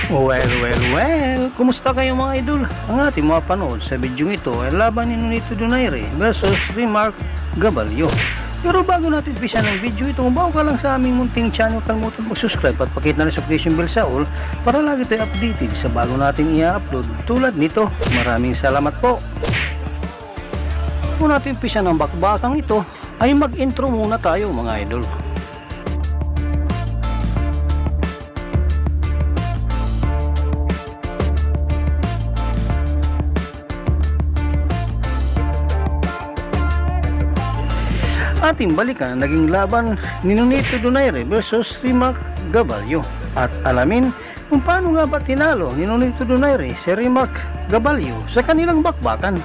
Well, kumusta kayo mga idol? Ang ating mga panood sa video ito ay laban ni Nonito Donaire versus Reymart Gaballo. Pero bago natin umpisa ng video ito, kung bago ka lang sa aming munting channel, kalimutan mag-subscribe at pakita na notification bell sa all para lagi tayo updated sa bago nating i-upload tulad nito. Maraming salamat po. Kung natin umpisa ng bakbakang ito, ay mag-intro muna tayo mga idol. Ating balikan naging laban ni Nonito Donaire versus Reymart Gaballo at alamin kung paano nga ba tinalo ni Nonito Donaire si Reymart Gaballo sa kanilang bakbakan.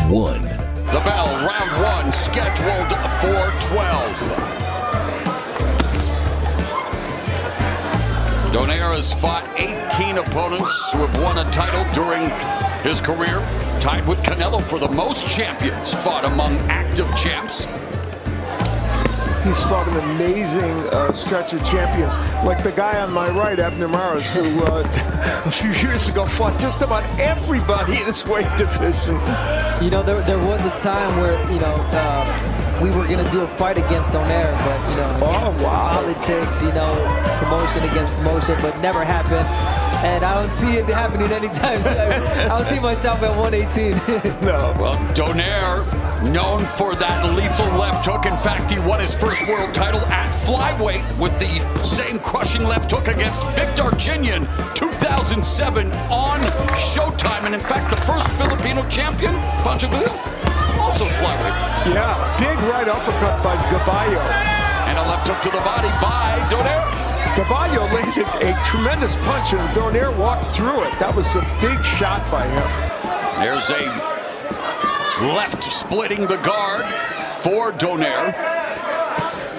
1. The bell, round 1 scheduled for 12. Donaire has fought 18 opponents who have won a title during his career, tied with Canelo for the most champions fought among active champs. He's fought an amazing stretch of champions, like the guy on my right, Abner Maris, who a few years ago fought just about everybody in his weight division. You know, there was a time where, you know, we were going to do a fight against Donaire, but, you know, politics, you know, promotion against promotion, but never happened. And I don't see it happening anytime soon. I don't see myself at 118. No. Well, Donaire, known for that lethal left hook. In fact, he won his first world title at flyweight with the same crushing left hook against Victor Chinyan, 2007 on Showtime. And in fact, the first Filipino champion, Panchabilla, also flyweight. Yeah, big right uppercut by Gaballo. And a left hook to the body by Donaire. Gaballo landed a tremendous punch and Donaire walked through it. That was a big shot by him. There's a left splitting the guard for Donaire.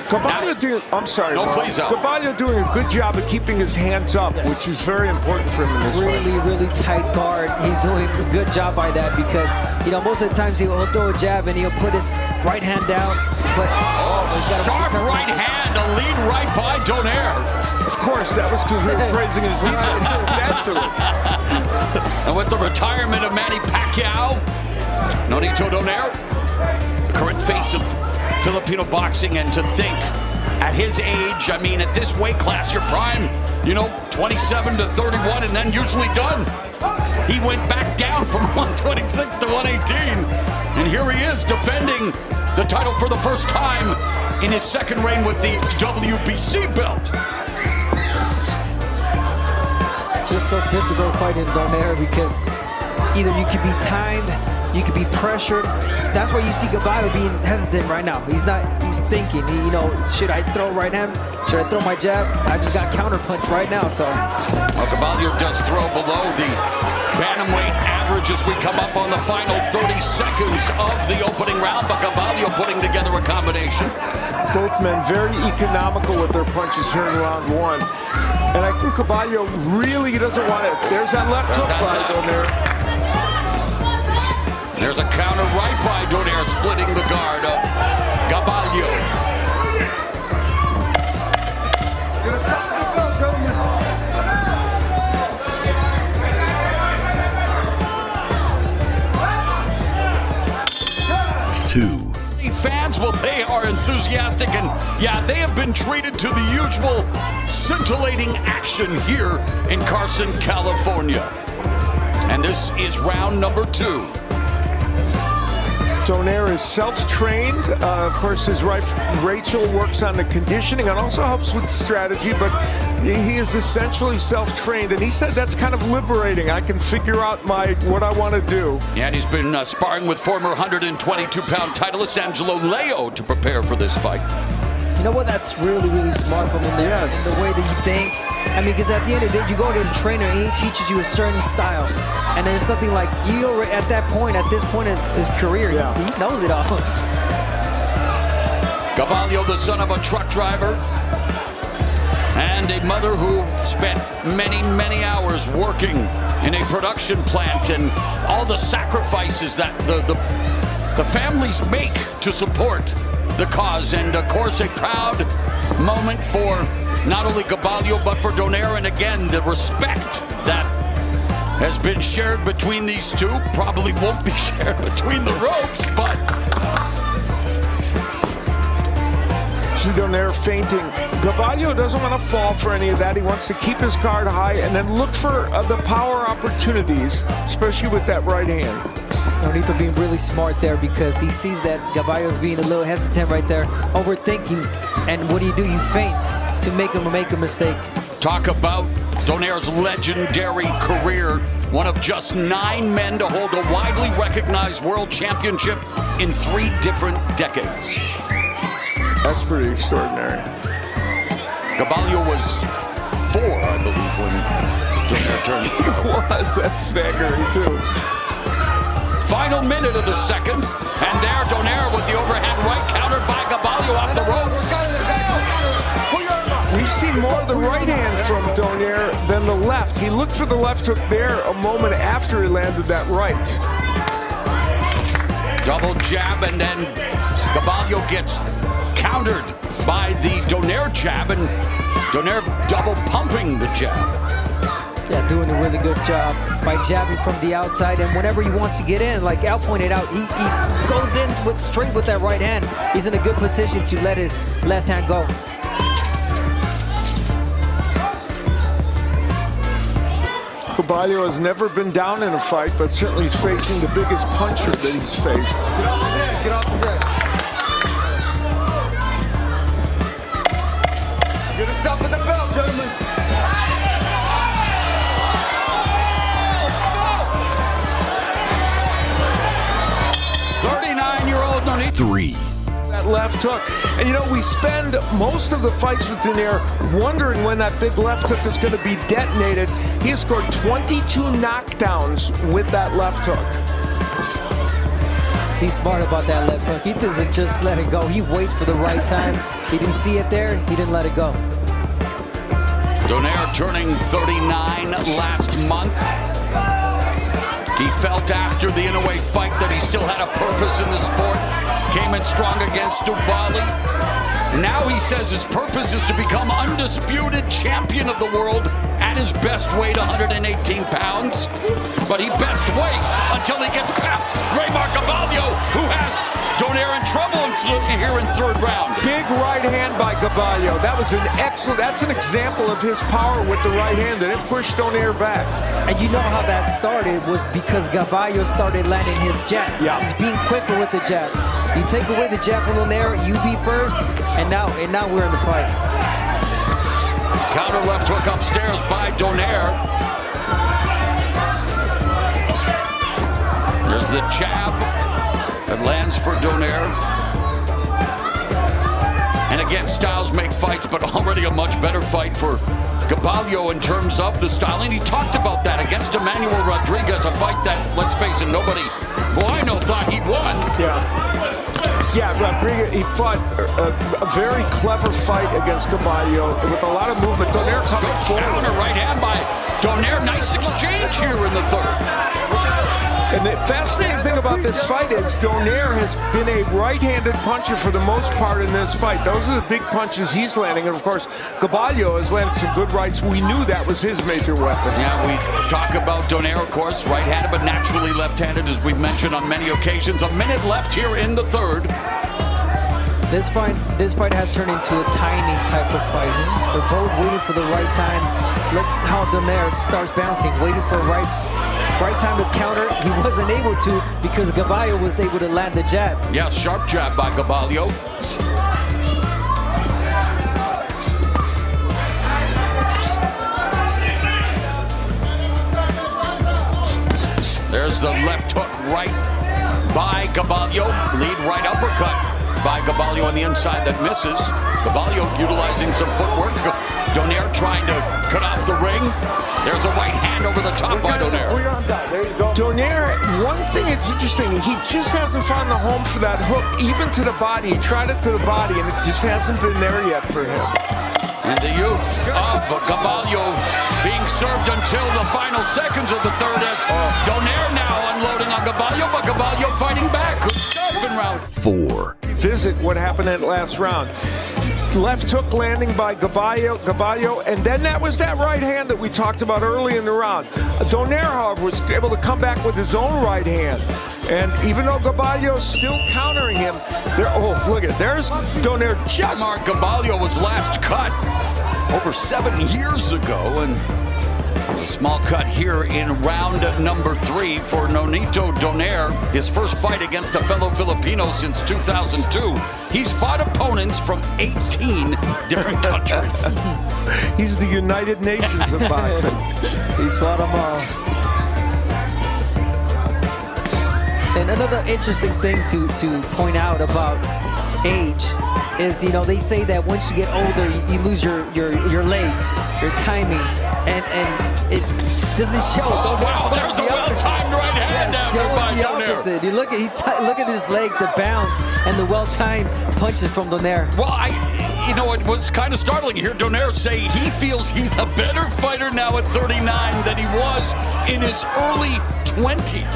Gaballo doing, I'm sorry. No, please, Al. Gaballo doing a good job of keeping his hands up, which is very important for him in this fight. Really tight guard. He's doing a good job by that because, you know, most of the times he'll throw a jab and he'll put his right hand down. But sharp right hand, a lead right by Donaire. Of course, that was because we were praising his defense. Naturally. And with the retirement of Manny Pacquiao, Nonito Donaire, the current face of Filipino boxing, and to think at his age, I mean, at this weight class, your prime, you know, 27 to 31 and then usually done. He went back down from 126 to 118. And here he is defending the title for the first time in his second reign with the WBC belt. it's just so difficult fighting Donaire because either you could be timed, you could be pressured. That's why you see Gaballo being hesitant right now. He's thinking, you know, should I throw right hand? Should I throw my jab? I just got counterpunched right now, so. Well, Gaballo does throw below the bantamweight average as we come up on the final 30 seconds of the opening round, but Gaballo putting together a combination. Both men very economical with their punches here in round 1. And I think Gaballo really doesn't want it. There's that left hook by Donaire. There's a counter right by Donaire, splitting the guard of Gaballo. Fans, well, they are enthusiastic, and yeah, they have been treated to the usual scintillating action here in Carson, California. And this is round number 2. Donaire is self-trained. Of course, his wife Rachel works on the conditioning and also helps with strategy, but he is essentially self-trained, and he said that's kind of liberating. I can figure out what I want to do. Yeah, and he's been sparring with former 122-pound titleist Angelo Leo to prepare for this fight. You know what? That's really smart from him there. Yes. The way that he thinks. I mean, because at the end of the day, you go to the trainer and he teaches you a certain style. And there's something like, you already, at this point in his career, he knows it all. Gaballo, the son of a truck driver and a mother who spent many hours working in a production plant, and all the sacrifices that the families make to support the cause. And of course, a proud moment for not only Gaballo, but for Donaire. And again, the respect that has been shared between these two probably won't be shared between the ropes, but... Donaire fainting. Gaballo doesn't want to fall for any of that. He wants to keep his guard high and then look for the power opportunities, especially with that right hand. Nonito being really smart there because he sees that Gaballo's being a little hesitant right there, overthinking. And what do? You feint to make him make a mistake. Talk about Donaire's legendary career. One of just 9 men to hold a widely recognized world championship in 3 different decades. That's pretty extraordinary. Gaballo was 4, I believe, when Donaire turned. He was. That's staggering, too. Final minute of the second. And there, Donaire with the overhand right, countered by Gaballo off the ropes. We've seen more of the right hand from Donaire than the left. He looked for the left hook there a moment after he landed that right. Double jab, and then Gaballo gets countered by the Donaire jab, and Donaire double pumping the jab. Yeah, doing a really good job by jabbing from the outside, and whenever he wants to get in, like Al pointed out, he goes in straight with that right hand. He's in a good position to let his left hand go. Gaballo has never been down in a fight, but certainly he's facing the biggest puncher that he's faced. Get off his head, get off his head. You're gonna stop at the belt, gentlemen. 39-year-old Nonito. 3. That left hook. And you know, we spend most of the fights with Donaire wondering when that big left hook is going to be detonated. He has scored 22 knockdowns with that left hook. He's smart about that left hook. He doesn't just let it go. He waits for the right time. He didn't see it there. He didn't let it go. Donaire turning 39 last month. He felt after the INOUE fight that he still had a purpose in the sport. Came in strong against Dubali. Now he says his purpose is to become undisputed champion of the world at his best weight, 118 pounds. But he best wait until he gets past Reymart Gaballo, who has Donaire in trouble here in 3rd round. Big right hand by Gaballo. That was an excellent, that's an example of his power with the right hand, that it pushed Donaire back. And you know how that started was because Gaballo started landing his jab. Yeah. He's being quicker with the jab. You take away the jab from Donaire, you be first, and now we're in the fight. Counter left hook upstairs by Donaire. There's the jab that lands for Donaire. And again, styles make fights, but already a much better fight for Gaballo in terms of the style. And he talked about that against Emmanuel Rodriguez, a fight that, let's face it, nobody who I know thought he'd won. Yeah, Rodriguez, he fought a very clever fight against Gaballo with a lot of movement. Donaire coming forward. Counter right hand by Donaire. Nice exchange here in the 3rd. And the fascinating thing about this fight is Donaire has been a right-handed puncher for the most part in this fight. Those are the big punches he's landing. And, of course, Gaballo has landed some good rights. We knew that was his major weapon. Yeah, we talk about Donaire, of course, right-handed, but naturally left-handed, as we've mentioned on many occasions. A minute left here in the 3rd. This fight has turned into a timing type of fight. They're both waiting for the right time. Look how Donaire starts bouncing, waiting for a right time to counter. He wasn't able to because Gaballo was able to land the jab. Yeah, sharp jab by Gaballo. There's the left hook right by Gaballo. Lead right uppercut by Gaballo on the inside that misses. Gaballo utilizing some footwork. Donaire trying to cut off the ring. There's a right hand over the top by Donaire. Donaire, one thing that's interesting, he just hasn't found the home for that hook, even to the body. He tried it to the body, and it just hasn't been there yet for him. And the youth of Gaballo being served until the final seconds of the 3rd as Donaire now unloading on Gaballo, but Gaballo fighting back. Good stuff in round 4. Visit what happened in that last round. left hook landing by Gaballo, and then that was that right hand that we talked about early in the round. Donaire, however, was able to come back with his own right hand. And even though Gaballo's still countering him, look at it, there's Donaire just... Reymart Gaballo was last cut over 7 years ago, and a small cut here in round number 3 for Nonito Donaire, his first fight against a fellow Filipino since 2002. He's fought opponents from 18 different countries. He's the United Nations of boxing. He's fought them all. And another interesting thing to point out about age is, you know, they say that once you get older, you lose your legs, your timing, and it doesn't show. Oh, wow, there's a well-timed right hand by Donaire. You look at his leg, the bounce, and the well-timed punches from Donaire. Well, you know, it was kind of startling to hear Donaire say he feels he's a better fighter now at 39 than he was in his early 20s.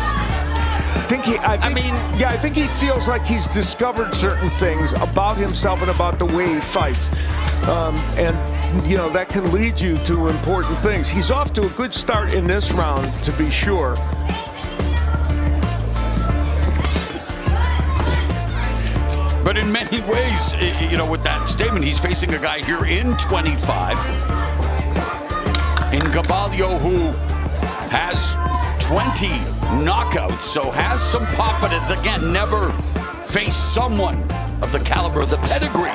I think he feels like he's discovered certain things about himself and about the way he fights. And, you know, that can lead you to important things. He's off to a good start in this round, to be sure. But in many ways, you know, with that statement, he's facing a guy here in 25. In Gaballo, who has 20 knockouts, so has some pop, but has again never faced someone of the caliber, the pedigree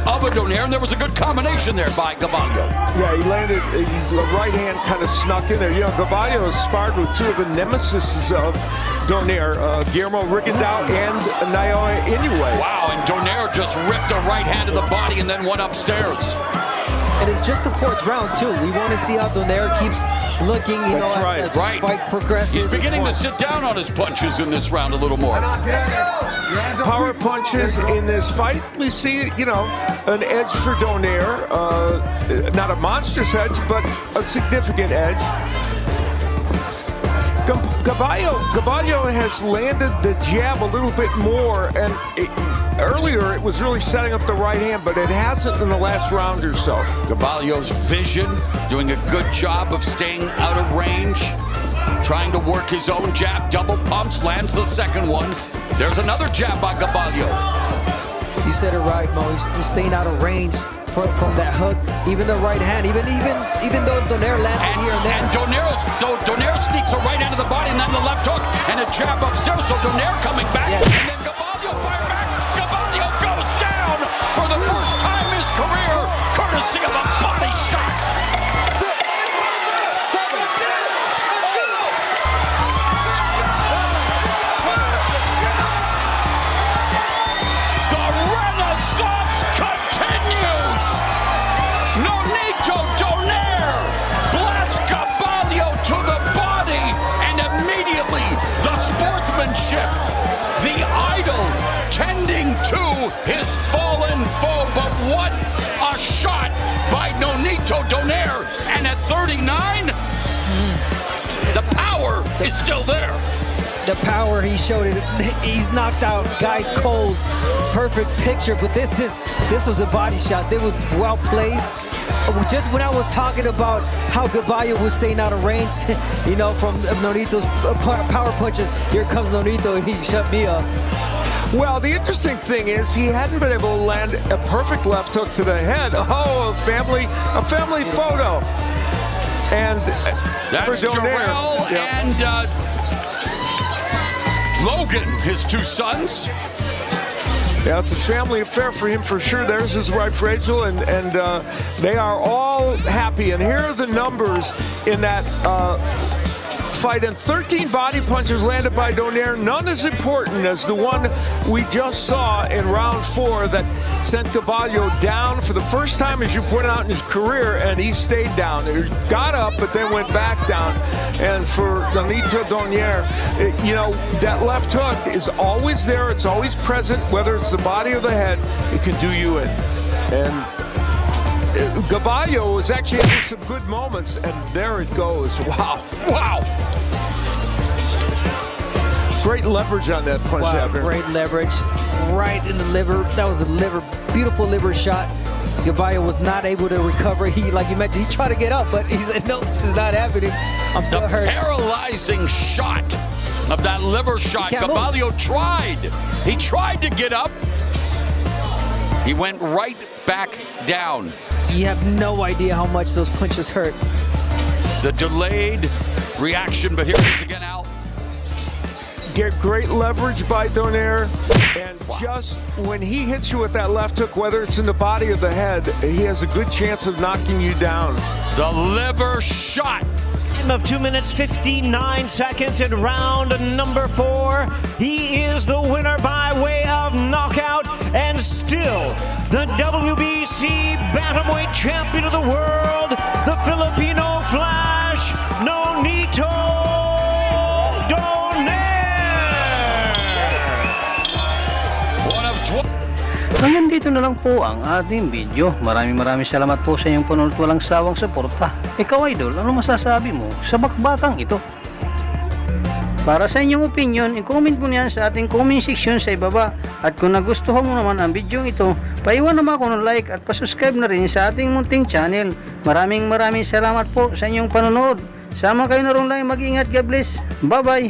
of a Donaire, and there was a good combination there by Gaballo. Yeah, he landed, the right hand kind of snuck in there. You know, Gaballo has sparred with 2 of the nemesis of Donaire, Guillermo Rigondeaux and NAOYA INOUE. Wow, and Donaire just ripped a right hand to the body and then went upstairs. And it's just the 4th round, too. We want to see how Donaire keeps looking, you know, as the fight progresses. He's beginning to sit down on his punches in this round a little more. Power punches in this fight. We see, you know, an edge for Donaire. Not a monstrous edge, but a significant edge. Gaballo has landed the jab a little bit more, and earlier it was really setting up the right hand, but it hasn't in the last round or so. Gaballo's vision, doing a good job of staying out of range, trying to work his own jab, double pumps, lands the second one. There's another jab by Gaballo. You said it right, Mo. He's staying out of range from that hook, even the right hand, even though Donaire lands it here and there. And Donaire sneaks a right hand to the body and then the left hook and a jab upstairs. So Donaire coming back, and then Gaballo fire back. Gaballo goes down for the first time in his career, courtesy of a body shot. The Renaissance continues. Nonito Donaire blasts Gaballo to the body, and immediately the sportsmanship, the idol tending to his fallen foe. But what a shot by Nonito Donaire, and at 39, the power is still there. The power, he showed it. He's knocked out guys cold. Perfect picture, but this was a body shot. It was well placed. Just when I was talking about how Gaballo was staying out of range, you know, from Nonito's power punches, here comes Nonito and he shut me up. Well, the interesting thing is he hadn't been able to land a perfect left hook to the head. Oh, a family photo. And that's Jarrell and Logan, his 2 sons. Yeah, it's a family affair for him for sure. There's his wife Rachel, and they are all happy. And here are the numbers in that fight, and 13 body punches landed by Donaire, none as important as the one we just saw in round 4 that sent Gaballo down for the first time, as you pointed out, in his career, and he stayed down. He got up, but then went back down. And for Nonito Donaire, you know, that left hook is always there. It's always present, whether it's the body or the head. It can do you in. And Gaballo was actually having some good moments, and there it goes. Wow. Wow. Great leverage on that punch. Wow, great leverage. Right in the liver. That was a beautiful liver shot. Gaballo was not able to recover. He, like you mentioned, he tried to get up, but he said, no, it's not happening. I'm still The hurt. paralyzing shot of that liver shot. can't move. Gaballo tried. He tried to get up. He went right back down. You have no idea how much those punches hurt. The delayed reaction, but here it is again, Al. Get great leverage by Donaire, and just when he hits you with that left hook, whether it's in the body or the head, he has a good chance of knocking you down. The liver shot. Of 2 minutes 59 seconds in round number 4. He is the winner by way of knockout and still the WBC Bantamweight Champion of the world, the Filipino Flash, Nonito Donaire. One of 12. Hanggang dito na lang po ang ating video. Maraming salamat po sa inyong panonood at walang sawang suporta. Ikaw idol, ano masasabi mo sa bakbakang ito? Para sa inyong opinion, i-comment mo niyan sa ating comment section sa ibaba. At kung nagustuhan mo naman ang video ito, paiwan naman ako ng like at pasubscribe na rin sa ating munting channel. Maraming salamat po sa inyong panonood. Sama kayo na rin lang, mag-ingat, God bless. Bye bye!